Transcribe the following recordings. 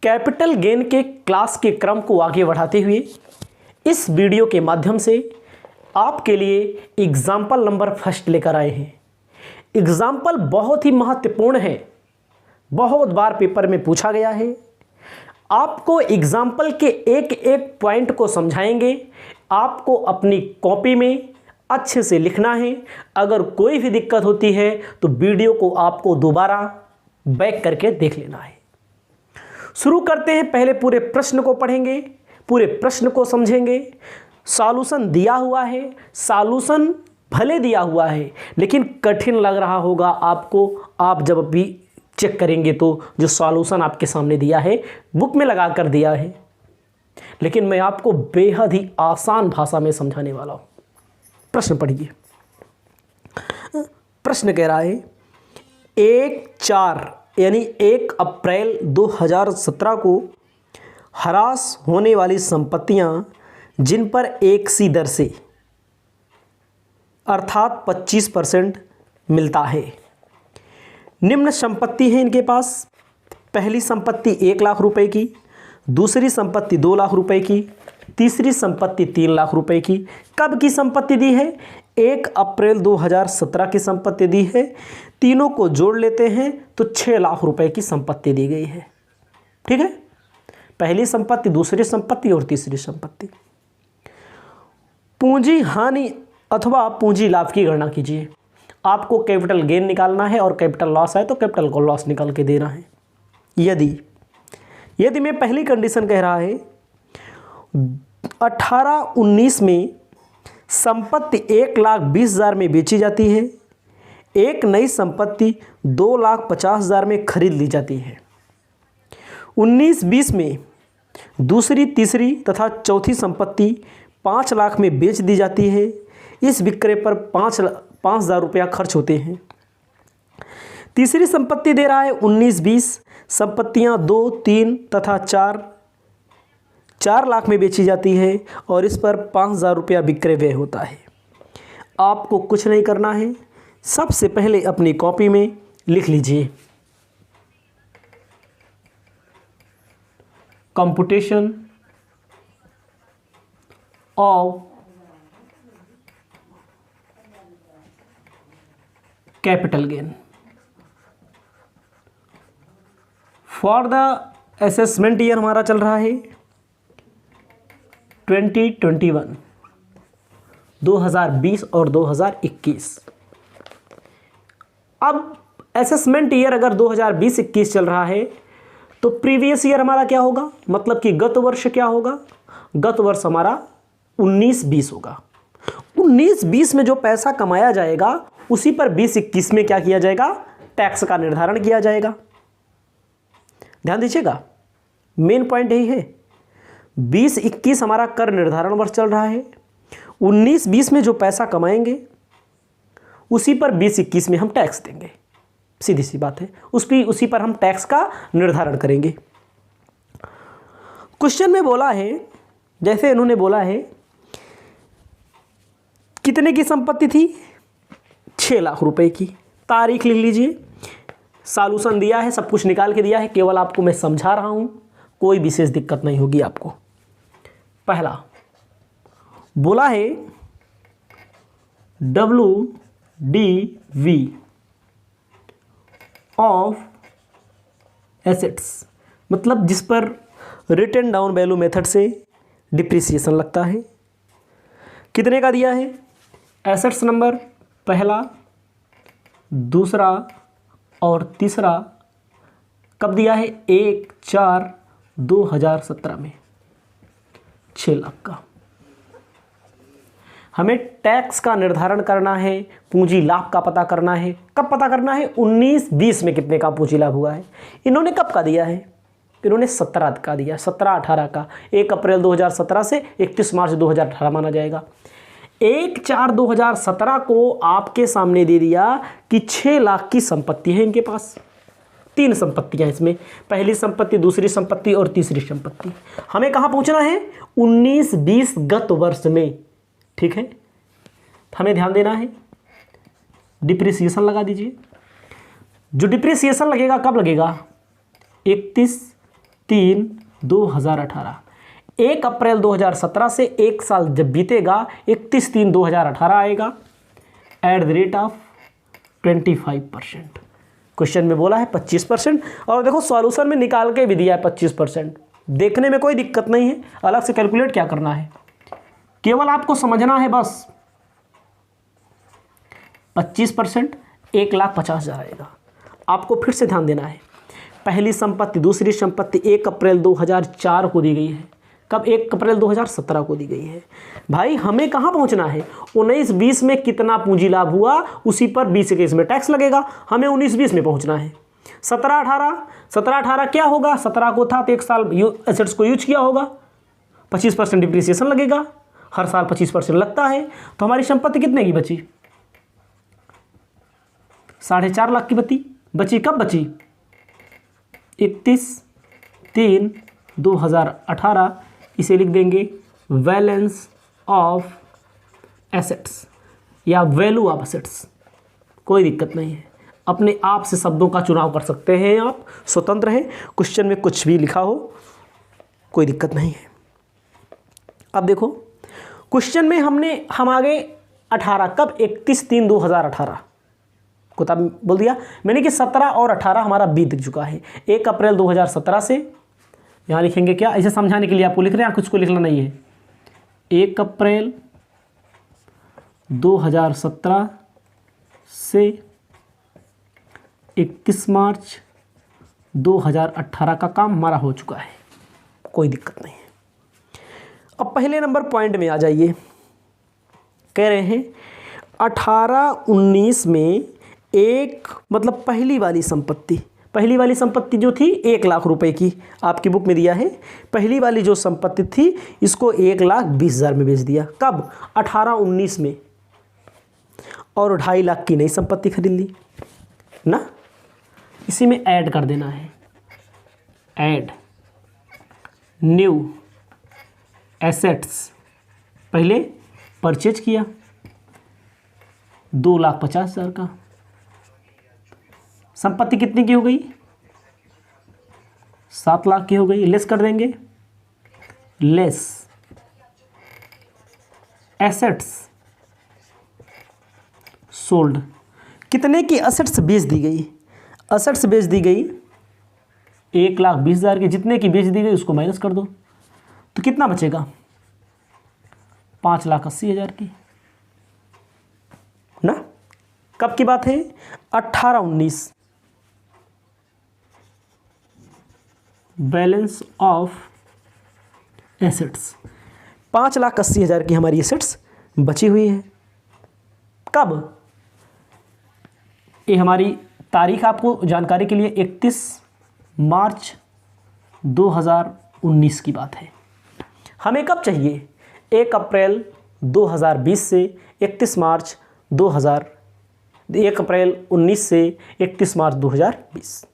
Capital gain के class के क्रम को आगे बढ़ाते हुए इस वीडियो के माध्यम से आपके लिए एग्जाम्पल नंबर फर्स्ट लेकर आए हैं। एग्जाम्पल बहुत ही महत्वपूर्ण है, बहुत बार पेपर में पूछा गया है। आपको एग्जाम्पल के एक एक पॉइंट को समझाएंगे, आपको अपनी कॉपी में अच्छे से लिखना है। अगर कोई भी दिक्कत होती है तो वीडियो को आपको दोबारा बैक करके देख लेना है। शुरू करते हैं। पहले पूरे प्रश्न को पढ़ेंगे, पूरे प्रश्न को समझेंगे। सॉल्यूशन दिया हुआ है, सॉल्यूशन भले दिया हुआ है लेकिन कठिन लग रहा होगा आपको। आप जब भी चेक करेंगे तो जो सॉल्यूशन आपके सामने दिया है, बुक में लगा कर दिया है, लेकिन मैं आपको बेहद ही आसान भाषा में समझाने वाला हूँ। प्रश्न पढ़िए। प्रश्न कह रहा है 1/4 यानी 1 अप्रैल 2017 को ह्रास होने वाली संपत्तियां जिन पर एक सी दर से अर्थात 25% मिलता है। निम्न संपत्ति है इनके पास। पहली संपत्ति 1 लाख रुपए की, दूसरी संपत्ति 2 लाख रुपए की, तीसरी संपत्ति 3 लाख रुपए की। कब की संपत्ति दी है? 1 अप्रैल 2017 की संपत्ति दी है। तीनों को जोड़ लेते हैं तो 6 लाख रुपए की संपत्ति दी गई है। ठीक है, पहली संपत्ति, दूसरी संपत्ति और तीसरी संपत्ति। पूंजी हानि अथवा पूंजी लाभ की गणना कीजिए। आपको कैपिटल गेन निकालना है और कैपिटल लॉस है तो कैपिटल को लॉस निकाल के देना है। यदि मैं पहली कंडीशन कह रहा है 18-19 में संपत्ति 1,20,000 में बेची जाती है, एक नई संपत्ति 2,50,000 में खरीद ली जाती है। 19-20 में दूसरी, तीसरी तथा चौथी संपत्ति 5 लाख में बेच दी जाती है। इस विक्रय पर 5,000 रुपया खर्च होते हैं। तीसरी संपत्ति दे रहा है 19-20, संपत्तियां 2, 3 तथा 4 लाख में बेची जाती है और इस पर 5,000 रुपया विक्रय व्यय होता है। आपको कुछ नहीं करना है, सबसे पहले अपनी कॉपी में लिख लीजिए computation of capital gain for the assessment year. हमारा चल रहा है 2021, 2020 और 2021। अब असेसमेंट ईयर अगर 2020-21 चल रहा है तो प्रीवियस ईयर हमारा क्या होगा, मतलब कि गत वर्ष क्या होगा? गत वर्ष हमारा 19-20 होगा। 19-20 में जो पैसा कमाया जाएगा उसी पर 20-21 में क्या किया जाएगा? टैक्स का निर्धारण किया जाएगा। ध्यान दीजिएगा, मेन पॉइंट यही है। 20-21 हमारा कर निर्धारण वर्ष चल रहा है। 19-20 में जो पैसा कमाएंगे उसी पर 20-21 में हम टैक्स देंगे। सीधी सी बात है, उसी पर हम टैक्स का निर्धारण करेंगे। क्वेश्चन में बोला है, जैसे इन्होंने बोला है कितने की संपत्ति थी? 6 लाख रुपए की। तारीख लिख लीजिए। सॉल्यूशन दिया है, सब कुछ निकाल के दिया है, केवल आपको मैं समझा रहा हूं, कोई विशेष दिक्कत नहीं होगी आपको। पहला बोला है WDV ऑफ एसेट्स, मतलब जिस पर रिटन डाउन वैल्यू मेथड से डिप्रिसिएशन लगता है। कितने का दिया है? एसेट्स नंबर पहला, दूसरा और तीसरा कब दिया है? 1/4/2017 में 6 लाख का। हमें टैक्स का निर्धारण करना है, पूंजी लाभ का पता करना है। कब पता करना है? 19-20 में कितने का पूंजी लाभ हुआ है। इन्होंने कब का दिया है? इन्होंने 17 का दिया, 17-18 का। 1 अप्रैल 2017 से 31 मार्च 2018 माना जाएगा। 1/4/2017 को आपके सामने दे दिया कि 6 लाख की संपत्ति है इनके पास। 3 संपत्तियां इसमें, पहली संपत्ति, दूसरी संपत्ति और तीसरी संपत्ति। हमें कहां पहुंचना है? 19-20 गत वर्ष में। ठीक है, हमें ध्यान देना है। डिप्रिसिएशन लगा दीजिए। जो डिप्रिसिएशन लगेगा कब लगेगा? 31 31/3/2018। 1 अप्रैल 2017 से एक साल जब बीतेगा 31/3/2018 आएगा @25%। क्वेश्चन में बोला है 25%, और देखो सॉल्यूशन में निकाल के भी दिया है 25%। देखने में कोई दिक्कत नहीं है, अलग से कैलकुलेट क्या करना है, केवल आपको समझना है बस। 25% 1,50,000 आएगा। आपको फिर से ध्यान देना है, पहली संपत्ति दूसरी संपत्ति 1 अप्रैल 2004 को दी गई है। कब? 1 अप्रैल 2017 को दी गई है। भाई हमें कहाँ पहुँचना है? 19-20 में कितना पूंजी लाभ हुआ उसी पर 20-21 में टैक्स लगेगा। हमें 19-20 में पहुँचना है। 17-18 क्या होगा? 17 को था तो एक साल एसेट्स को यूज किया होगा, 25% डिप्रिसिएशन लगेगा, हर साल 25% लगता है। तो हमारी संपत्ति कितने की बची? 4.5 लाख की बची। कब बची? 31/3/2018। इसे लिख देंगे बैलेंस ऑफ एसेट्स या वैल्यू ऑफ एसेट्स। कोई दिक्कत नहीं है, अपने आप से शब्दों का चुनाव कर सकते हैं, आप स्वतंत्र हैं। क्वेश्चन में कुछ भी लिखा हो कोई दिक्कत नहीं है। अब देखो क्वेश्चन में हम आगे 18 कब? 31/3/2018 को तब बोल दिया मैंने कि 17 और 18 हमारा बीत चुका है। 1 अप्रैल 2017 से यहाँ लिखेंगे क्या? ऐसे समझाने के लिए आपको लिख रहे हैं, कुछ को लिखना नहीं है। 1 अप्रैल 2017 से 31 मार्च 2018 का काम हमारा हो चुका है, कोई दिक्कत नहीं है। अब पहले नंबर पॉइंट में आ जाइए। कह रहे हैं 18-19 में एक मतलब पहली वाली संपत्ति जो थी 1 लाख रुपए की, आपकी बुक में दिया है। पहली वाली जो संपत्ति थी इसको 1,20,000 में बेच दिया। कब? 18-19 में। और 2.5 लाख की नई संपत्ति खरीद ली ना। इसी में ऐड कर देना है, ऐड न्यू एसेट्स। पहले परचेज किया 2,50,000 का, संपत्ति कितनी की हो गई? 7 लाख की हो गई। लेस कर देंगे, लेस एसेट्स सोल्ड। कितने की एसेट्स बेच दी गई? एसेट्स बेच दी गई 1,20,000 की। जितने की बेच दी गई उसको माइनस कर दो तो कितना बचेगा? 5,80,000 की ना। कब की बात है? 18-19। बैलेंस ऑफ एसेट्स 5,80,000 की हमारी एसेट्स बची हुई है। कब? ये हमारी तारीख आपको जानकारी के लिए 31 मार्च 2019 की बात है। हमें कब चाहिए? 1 अप्रैल 2020 से 31 मार्च 1 अप्रैल 19 से 31 मार्च 2020।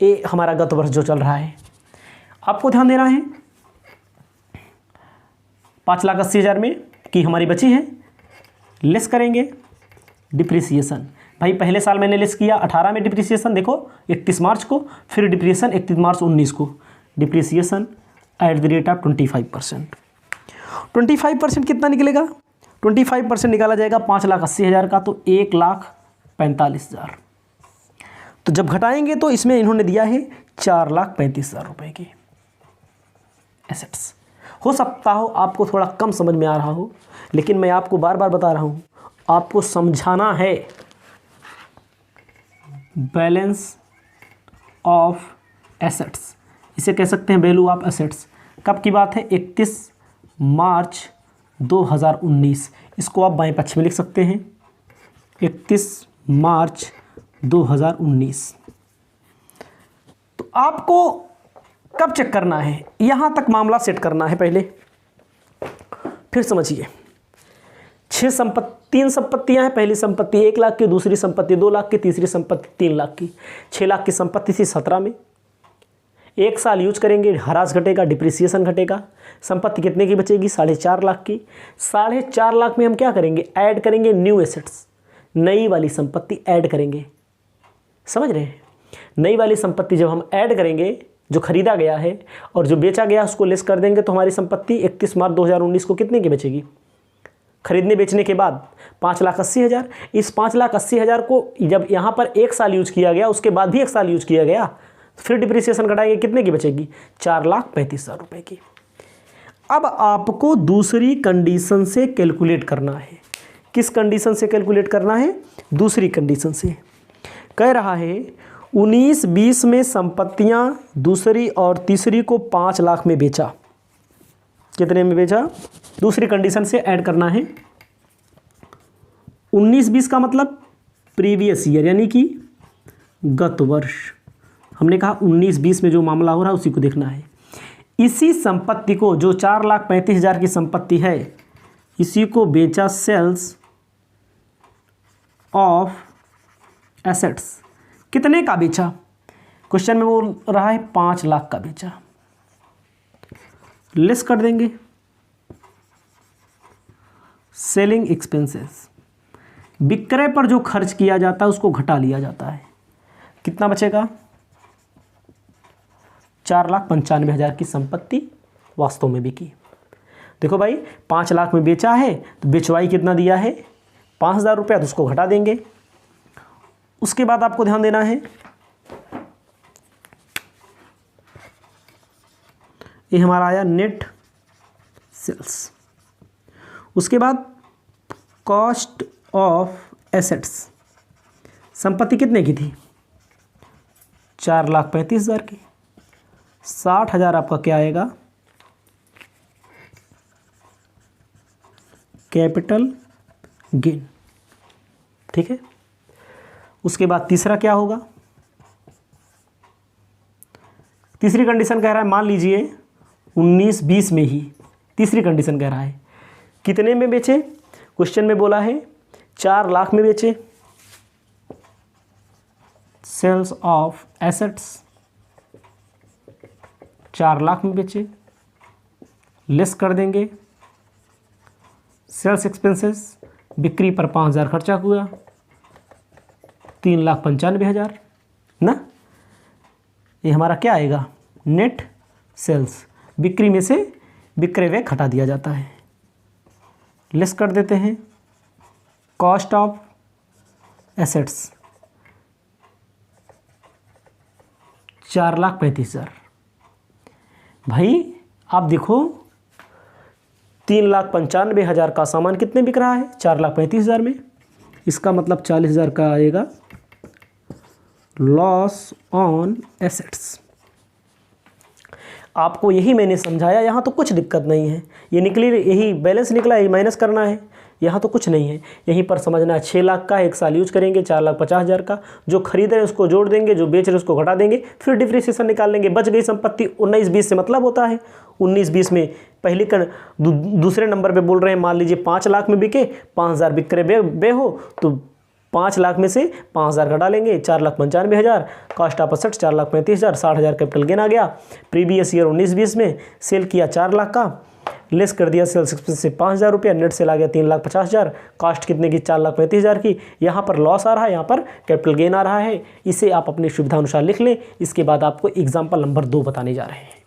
ये हमारा गत वर्ष जो चल रहा है, आपको ध्यान देना है। 5,80,000 में की हमारी बची है, लेस करेंगे डिप्रिसिएशन। भाई पहले साल मैंने लेस किया 18 में डिप्रिसिएशन, देखो 31 मार्च को, फिर डिप्रिसिएशन 31 मार्च 19 को। डिप्रिसिएशन @25%। 25% कितना निकलेगा? 25% निकाला जाएगा 5,80,000 का, तो 1,45,000। तो जब घटाएंगे तो इसमें इन्होंने दिया है 4,35,000 रुपए की एसेट्स। हो सकता हो आपको थोड़ा कम समझ में आ रहा हो, लेकिन मैं आपको बार बार बता रहा हूँ, आपको समझाना है। बैलेंस ऑफ एसेट्स, इसे कह सकते हैं वैल्यू ऑफ एसेट्स। कब की बात है? 31 मार्च 2019। इसको आप बाएं पक्ष में लिख सकते हैं, 31 मार्च 2019। तो आपको कब चेक करना है? यहाँ तक मामला सेट करना है पहले। फिर समझिए, 3 संपत्तियाँ हैं। पहली संपत्ति 1 लाख की, दूसरी संपत्ति 2 लाख की, तीसरी संपत्ति 3 लाख की। 6 लाख की संपत्ति थी 17 में। एक साल यूज करेंगे, हराज घटेगा, डिप्रिसिएशन घटेगा। संपत्ति कितने की बचेगी? 4.5 लाख की। 4.5 लाख में हम क्या करेंगे? ऐड करेंगे न्यू एसेट्स, नई वाली संपत्ति ऐड करेंगे। समझ रहे हैं? नई वाली संपत्ति जब हम ऐड करेंगे जो खरीदा गया है और जो बेचा गया उसको लेस कर देंगे तो हमारी संपत्ति 31 मार्च 2019 को कितने की बचेगी? खरीदने बेचने के बाद 5,80,000। इस 5,80,000 को जब यहाँ पर 1 साल यूज किया गया, उसके बाद भी 1 साल यूज किया गया, तो फिर डिप्रिसिएशन घटाएंगे, कितने की बचेगी? 4,35,000 रुपये की। अब आपको दूसरी कंडीशन से कैलकुलेट करना है। किस कंडीशन से कैलकुलेट करना है? दूसरी कंडीशन से। कह रहा है 19-20 में संपत्तियां दूसरी और तीसरी को 5 लाख में बेचा। कितने में बेचा? दूसरी कंडीशन से ऐड करना है। 19-20 का मतलब प्रीवियस ईयर, यानी कि गत वर्ष। हमने कहा 19-20 में जो मामला हो रहा है उसी को देखना है। इसी संपत्ति को, जो 4,35,000 की संपत्ति है, इसी को बेचा सेल्स ऑफ एसेट्स। कितने का बेचा? क्वेश्चन में बोल रहा है 5 लाख का बेचा। लेस कर देंगे सेलिंग एक्सपेंसेस। विक्रय पर जो खर्च किया जाता है उसको घटा लिया जाता है। कितना बचेगा? 4,95,000 की संपत्ति वास्तव में बिकी। देखो भाई, 5 लाख में बेचा है तो बेचवाई कितना दिया है? 5,000 रुपया, तो उसको घटा देंगे। उसके बाद आपको ध्यान देना है, ये हमारा आया नेट सेल्स। उसके बाद कॉस्ट ऑफ एसेट्स। संपत्ति कितने की थी? 4,35,000 की। 60,000 आपका क्या आएगा? Capital gain. ठीक है। उसके बाद तीसरा क्या होगा? तीसरी कंडीशन कह रहा है, मान लीजिए 19-20 में ही तीसरी कंडीशन कह रहा है कितने में बेचे? क्वेश्चन में बोला है 4 लाख में बेचे। सेल्स ऑफ एसेट्स 4 लाख में बेचे। लेस कर देंगे सेल्स एक्सपेंसेस। बिक्री पर 5,000 खर्चा हुआ, 3,95,000 ना। ये हमारा क्या आएगा? Net sales. बिक्री में से विक्रय व्यय घटा दिया जाता है। लेस कर देते हैं कॉस्ट ऑफ एसेट्स 4,35,000। भाई आप देखो 3,95,000 का सामान कितने बिक रहा है? 4,35,000 में। इसका मतलब 40,000 का आएगा लॉस ऑन एसेट्स। आपको यही मैंने समझाया, यहाँ तो कुछ दिक्कत नहीं है। ये निकली, यही बैलेंस निकला, यही माइनस करना है, यहाँ तो कुछ नहीं है। यहीं पर समझना है 6 लाख का 1 साल यूज करेंगे, 4,50,000 का जो खरीद रहे हैं उसको जोड़ देंगे, जो बेच रहे हैं उसको घटा देंगे, फिर डिप्रिसिएशन निकाल लेंगे। बच गई संपत्ति। 19-20 से मतलब होता है 19-20 में पहली दूसरे नंबर पे बोल रहे हैं, मान लीजिए 5 लाख में बिके, 5,000 विक्रय व्यय हो, तो 5 लाख में से 5,000 घटा लेंगे, 4,95,000। Cost of assets 4,35,000, 60,000 capital gain आ गया। प्रीवियस ईयर 19-20 में सेल किया 4 लाख का, लेस कर दिया सेल्स एक्सपेंस से 5,000 रुपया, नेट सेल आ गया 3,50,000। कॉस्ट कितने की? 4,35,000 की। यहाँ पर लॉस आ रहा है, यहाँ पर कैपिटल गेन आ रहा है। इसे आप अपनी सुविधा अनुसार लिख लें। इसके बाद आपको एग्जाम्पल नंबर 2 बताने जा रहे हैं।